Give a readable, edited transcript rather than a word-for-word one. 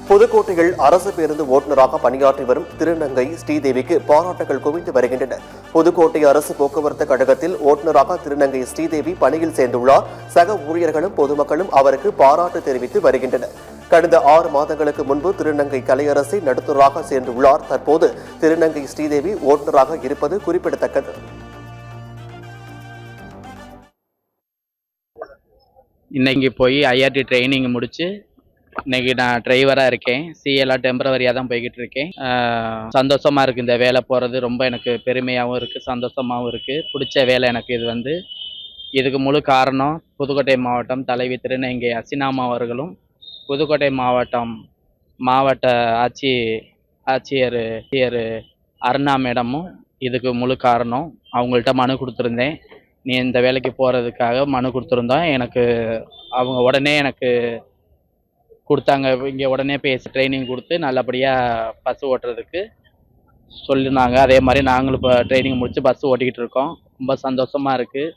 புதுக்கோட்டையில் அரசு பேருந்து ஓட்டுநராக பணியாற்றி வரும் திருநங்கை ஸ்ரீதேவிக்கு பாராட்டுகள் குவிந்து வருகின்றன. புதுக்கோட்டை அரசு போக்குவரத்து கழகத்தில் ஓட்டுநராக திருநங்கை ஸ்ரீதேவி பணியில் சேர்ந்துள்ளார். சக ஊழியர்களும் பொதுமக்களும் அவருக்கு பாராட்டு தெரிவித்து வருகின்றனர். கடந்த 6 மாதங்களுக்கு முன்பு திருநங்கை கலையரசி நடத்துனராக சேர்ந்துள்ளார். தற்போது திருநங்கை ஸ்ரீதேவி ஓட்டுநராக இருப்பது குறிப்பிடத்தக்கது. இன்னைக்கு போய் ஐஆர்டி ட்ரைனிங் முடிச்சு இன்னைக்கு நான் டிரைவராக இருக்கேன். சிஎல்லாம் டெம்பரவரியாக தான் போய்கிட்டு இருக்கேன். சந்தோஷமா இருக்கு. இந்த வேலை போகிறது ரொம்ப எனக்கு பெருமையாகவும் இருக்குது, சந்தோஷமாகவும் இருக்குது. பிடிச்ச வேலை எனக்கு இது. இதுக்கு முழு காரணம் புதுக்கோட்டை மாவட்டம் தலைவி திருநங்கை அசினாமா அவர்களும், புதுக்கோட்டை மாவட்ட ஆட்சியர் அருணா மேடமும் இதுக்கு முழு காரணம். அவங்கள்ட்ட மனு கொடுத்துருந்தேன். நீ இந்த வேலைக்கு போகிறதுக்காக மனு கொடுத்துருந்தோம். அவங்க உடனே எனக்கு கொடுத்தாங்க. இங்கே உடனே பேசி ட்ரைனிங் கொடுத்து நல்லபடியாக பஸ் ஓட்டுறதுக்கு சொல்லியிருந்தாங்க. அதே மாதிரி நாங்களும் இப்போ ட்ரைனிங் முடித்து பஸ் ஓட்டிக்கிட்டு இருக்கோம். ரொம்ப சந்தோஷமாக இருக்குது.